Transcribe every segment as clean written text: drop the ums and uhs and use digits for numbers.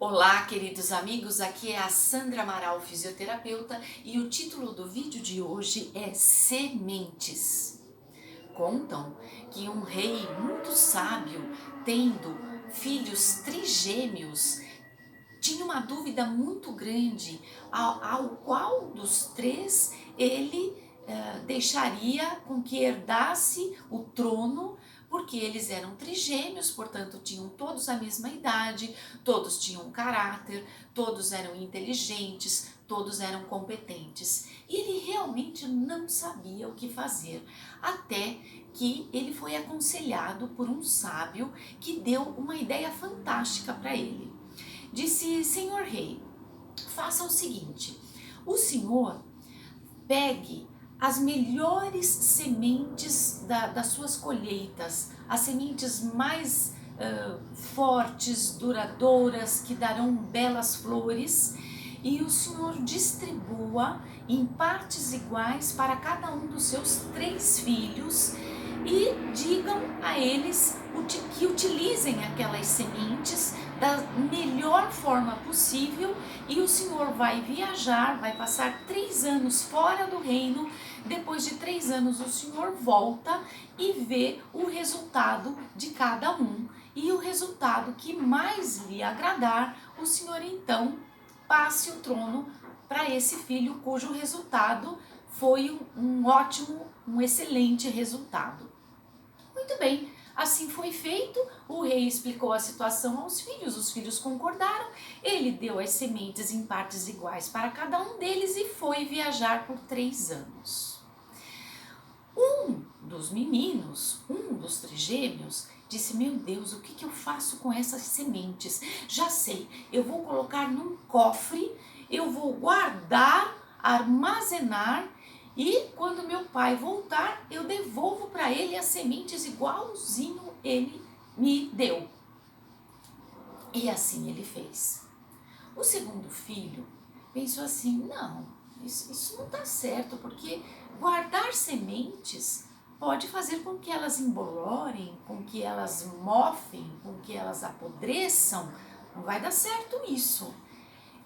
Olá, queridos amigos, aqui é a Sandra Amaral, fisioterapeuta, e o título do vídeo de hoje é Sementes. Contam que um rei muito sábio, tendo filhos trigêmeos, tinha uma dúvida muito grande ao qual dos três ele deixaria com que herdasse o trono, porque eles eram trigêmeos, portanto tinham todos a mesma idade, todos tinham caráter, todos eram inteligentes, todos eram competentes. E ele realmente não sabia o que fazer, até que ele foi aconselhado por um sábio que deu uma ideia fantástica para ele. Disse: Senhor rei, faça o seguinte: o senhor pegue as melhores sementes das suas colheitas, as sementes mais fortes, duradouras, que darão belas flores, e o senhor distribua em partes iguais para cada um dos seus 3 filhos e digam a eles que utilizem aquelas sementes da melhor forma possível, e o senhor vai viajar, vai passar 3 anos fora do reino. Depois de 3 anos o senhor volta e vê o resultado de cada um, e o resultado que mais lhe agradar, o senhor então passe o trono para esse filho cujo resultado foi um ótimo, um excelente resultado. Muito bem, assim foi feito. O rei explicou a situação aos filhos, os filhos concordaram, ele deu as sementes em partes iguais para cada um deles e foi viajar por 3 anos. Um dos meninos, um dos trigêmeos, disse: meu Deus, o que eu faço com essas sementes? Já sei, eu vou colocar num cofre, eu vou guardar, armazenar, e quando meu pai voltar, eu devolvo para ele as sementes igualzinho ele me deu. E assim ele fez. O segundo filho pensou assim: não, isso não está certo, porque guardar sementes pode fazer com que elas embolorem, com que elas mofem, com que elas apodreçam. Não vai dar certo isso.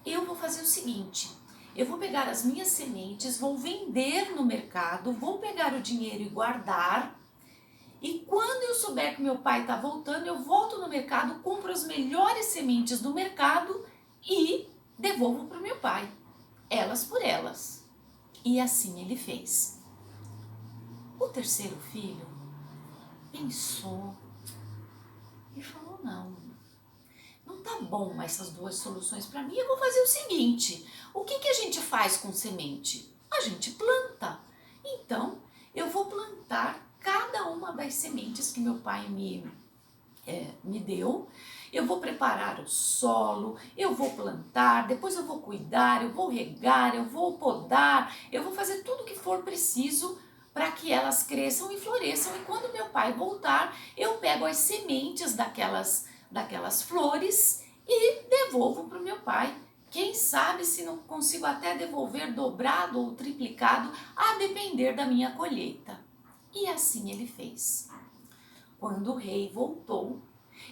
Eu vou fazer o seguinte: eu vou pegar as minhas sementes, vou vender no mercado, vou pegar o dinheiro e guardar, e quando eu souber que meu pai está voltando, eu volto no mercado, compro as melhores sementes do mercado e devolvo para o meu pai, elas por elas. E assim ele fez. O terceiro filho pensou e falou: não tá bom essas duas soluções para mim, eu vou fazer o seguinte: o que a gente faz com semente? A gente planta. Então eu vou plantar cada uma das sementes que meu pai me deu. Eu vou preparar o solo, eu vou plantar, depois eu vou cuidar, eu vou regar, eu vou podar, eu vou fazer tudo o que for preciso para que elas cresçam e floresçam. E quando meu pai voltar, eu pego as sementes daquelas flores e devolvo para o meu pai. Quem sabe se não consigo até devolver dobrado ou triplicado, a depender da minha colheita. E assim ele fez. Quando o rei voltou,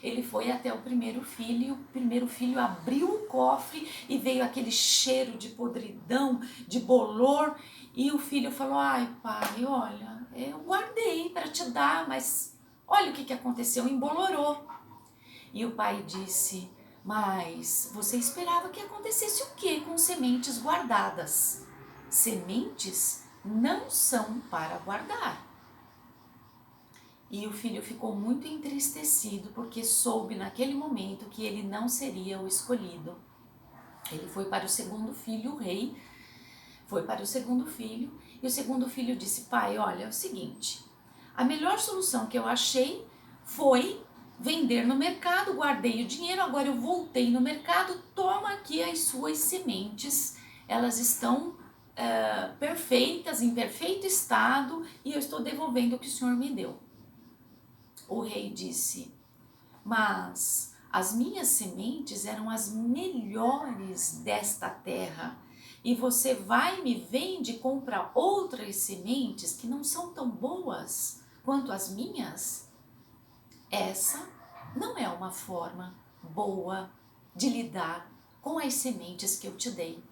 ele foi até o primeiro filho, e o primeiro filho abriu o cofre e veio aquele cheiro de podridão, de bolor, e o filho falou: ai pai, olha, eu guardei para te dar, mas olha o que aconteceu, embolorou. E o pai disse: mas você esperava que acontecesse o que com sementes guardadas? Sementes não são para guardar. E o filho ficou muito entristecido, porque soube naquele momento que ele não seria o escolhido. Ele foi para o segundo filho, o rei, foi para o segundo filho, e o segundo filho disse: pai, olha, é o seguinte, a melhor solução que eu achei foi vender no mercado, guardei o dinheiro, agora eu voltei no mercado, toma aqui as suas sementes, elas estão perfeitas, em perfeito estado, e eu estou devolvendo o que o senhor me deu. O rei disse: mas as minhas sementes eram as melhores desta terra, e você vai, me vende e compra outras sementes que não são tão boas quanto as minhas? Essa não é uma forma boa de lidar com as sementes que eu te dei.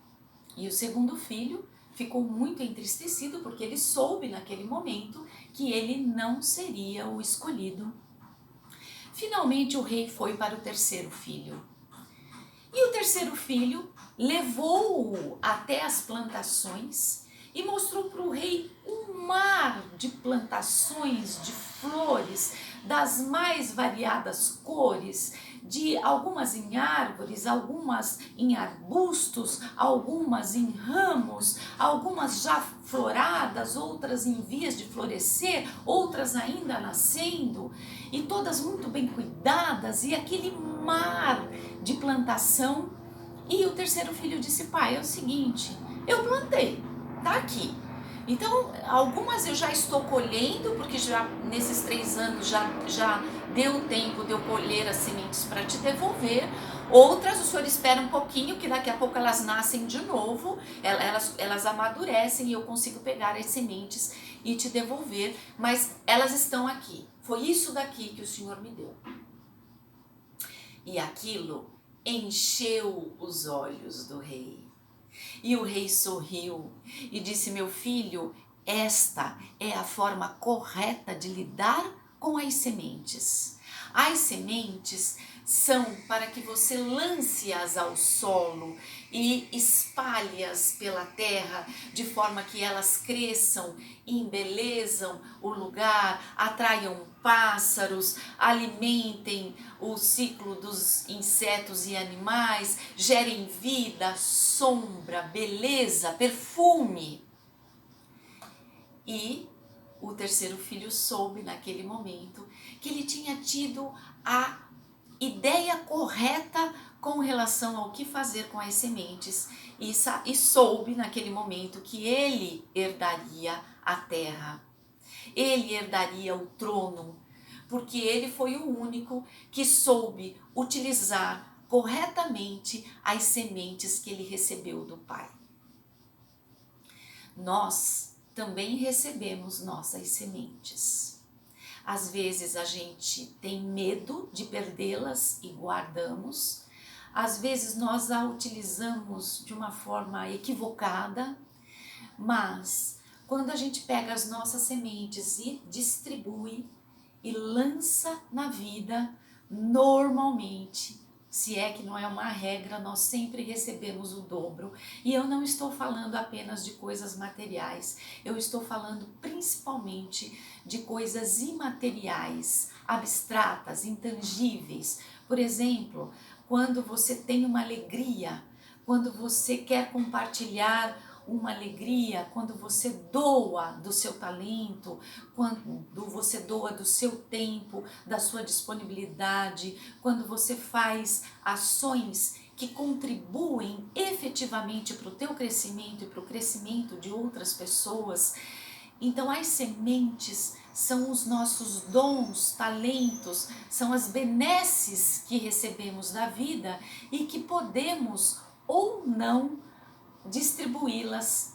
E o segundo filho ficou muito entristecido porque ele soube naquele momento que ele não seria o escolhido. Finalmente o rei foi para o terceiro filho. E o terceiro filho levou-o até as plantações e mostrou para o rei um mar de plantações, de flores, das mais variadas cores, de algumas em árvores, algumas em arbustos, algumas em ramos, algumas já floradas, outras em vias de florescer, outras ainda nascendo, e todas muito bem cuidadas, e aquele mar de plantação. E o terceiro filho disse: pai, é o seguinte, eu plantei, tá aqui. Então, algumas eu já estou colhendo, porque já nesses 3 anos já deu tempo de eu colher as sementes para te devolver. Outras o senhor espera um pouquinho, que daqui a pouco elas nascem de novo, elas amadurecem e eu consigo pegar as sementes e te devolver, mas elas estão aqui. Foi isso daqui que o senhor me deu. E aquilo encheu os olhos do rei. E o rei sorriu e disse: meu filho, esta é a forma correta de lidar com as sementes. As sementes são para que você lance-as ao solo e espalhe-as pela terra, de forma que elas cresçam, embelezam o lugar, atraiam pássaros, alimentem o ciclo dos insetos e animais, gerem vida, sombra, beleza, perfume. E o terceiro filho soube naquele momento que ele tinha tido a ideia correta com relação ao que fazer com as sementes e soube naquele momento que ele herdaria a terra. Ele herdaria o trono, porque ele foi o único que soube utilizar corretamente as sementes que ele recebeu do Pai. Nós também recebemos nossas sementes. Às vezes a gente tem medo de perdê-las e guardamos. Às vezes nós a utilizamos de uma forma equivocada, mas quando a gente pega as nossas sementes e distribui e lança na vida, normalmente, se é que não é uma regra, nós sempre recebemos o dobro. E eu não estou falando apenas de coisas materiais, eu estou falando principalmente de coisas imateriais, abstratas, intangíveis. Por exemplo, quando você tem uma alegria, quando você quer compartilhar uma alegria, quando você doa do seu talento, quando você doa do seu tempo, da sua disponibilidade, quando você faz ações que contribuem efetivamente para o teu crescimento e para o crescimento de outras pessoas. Então as sementes são os nossos dons, talentos, são as benesses que recebemos da vida e que podemos ou não distribuí-las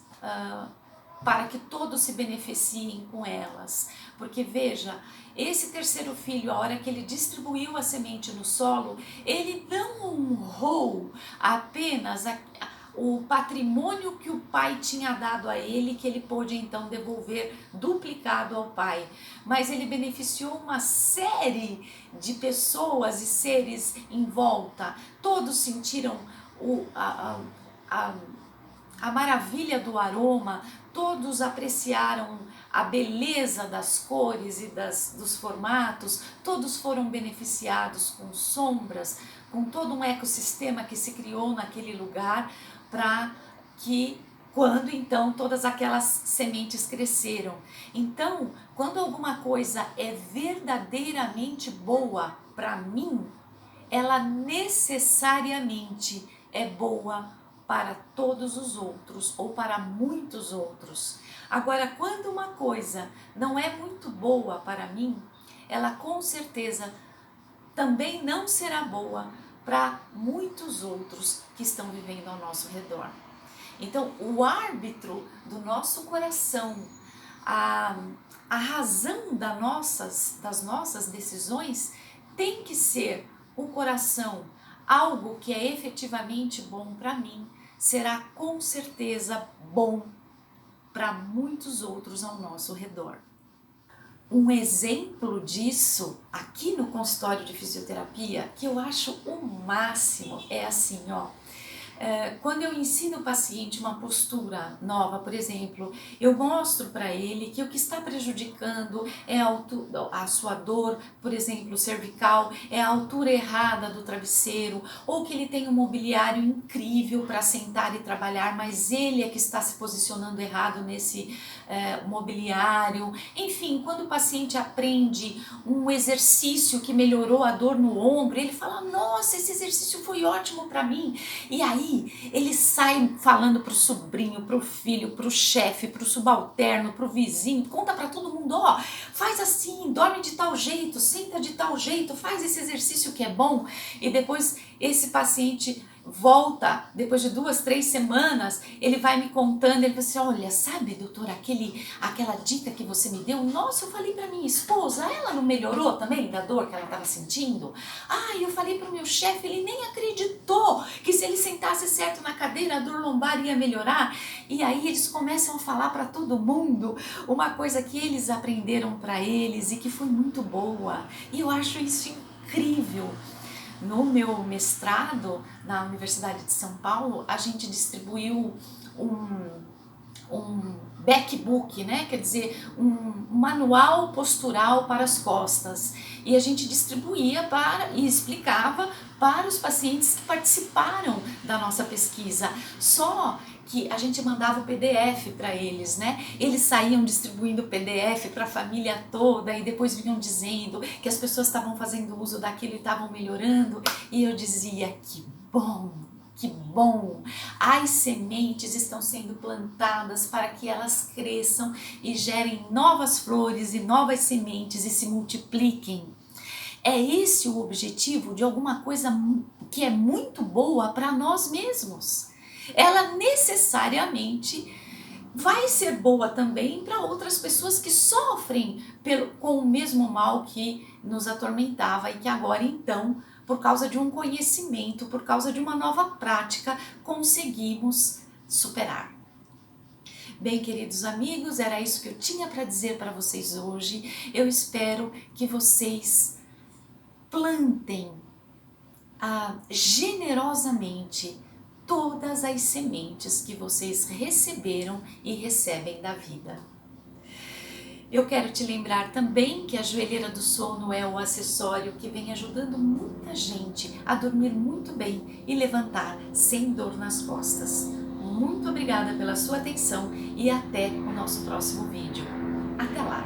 para que todos se beneficiem com elas. Porque veja, esse terceiro filho, a hora que ele distribuiu a semente no solo, ele não honrou apenas o patrimônio que o pai tinha dado a ele, que ele pôde então devolver duplicado ao pai, mas ele beneficiou uma série de pessoas e seres em volta. Todos sentiram a maravilha do aroma, todos apreciaram a beleza das cores e dos formatos, todos foram beneficiados com sombras, com todo um ecossistema que se criou naquele lugar, para que quando então todas aquelas sementes cresceram. Então, quando alguma coisa é verdadeiramente boa para mim, ela necessariamente é boa para todos os outros ou para muitos outros. Agora, quando uma coisa não é muito boa para mim, ela com certeza também não será boa para muitos outros que estão vivendo ao nosso redor. Então, o árbitro do nosso coração, a razão das nossas decisões tem que ser o coração algo que é efetivamente bom para mim será com certeza bom para muitos outros ao nosso redor. Um exemplo disso aqui no consultório de fisioterapia, que eu acho o máximo, é assim, ó. Quando eu ensino o paciente uma postura nova, por exemplo, eu mostro para ele que o que está prejudicando é a sua dor, por exemplo, cervical, é a altura errada do travesseiro, ou que ele tem um mobiliário incrível para sentar e trabalhar, mas ele é que está se posicionando errado nesse mobiliário. Enfim, quando o paciente aprende um exercício que melhorou a dor no ombro, ele fala: nossa, esse exercício foi ótimo para mim. E aí ele sai falando pro sobrinho, pro filho, pro chefe, pro subalterno, pro vizinho, conta para todo mundo: ó, faz assim, dorme de tal jeito, senta de tal jeito, faz esse exercício que é bom. E depois esse paciente volta, depois de 2, 3 semanas, ele vai me contando, ele fala assim: olha, sabe, doutora, aquela dica que você me deu, nossa, eu falei para minha esposa, ela não melhorou também da dor que ela estava sentindo? Ah, eu falei para o meu chefe, ele nem acreditou que se ele sentasse certo na cadeira, a dor lombar ia melhorar. E aí eles começam a falar para todo mundo uma coisa que eles aprenderam para eles e que foi muito boa. E eu acho isso incrível. No meu mestrado na Universidade de São Paulo, a gente distribuiu um backbook, né? Quer dizer, um manual postural para as costas. E a gente distribuía e explicava para os pacientes que participaram da nossa pesquisa. Só que a gente mandava o PDF para eles, né? Eles saíam distribuindo o PDF para a família toda e depois vinham dizendo que as pessoas estavam fazendo uso daquilo e estavam melhorando. E eu dizia: que bom! Que bom! As sementes estão sendo plantadas para que elas cresçam e gerem novas flores e novas sementes e se multipliquem. É esse o objetivo de alguma coisa que é muito boa para nós mesmos. Ela necessariamente vai ser boa também para outras pessoas que sofrem com o mesmo mal que nos atormentava e que agora então, por causa de um conhecimento, por causa de uma nova prática, conseguimos superar. Bem, queridos amigos, era isso que eu tinha para dizer para vocês hoje. Eu espero que vocês plantem generosamente todas as sementes que vocês receberam e recebem da vida. Eu quero te lembrar também que a joelheira do sono é o acessório que vem ajudando muita gente a dormir muito bem e levantar sem dor nas costas. Muito obrigada pela sua atenção e até o nosso próximo vídeo. Até lá!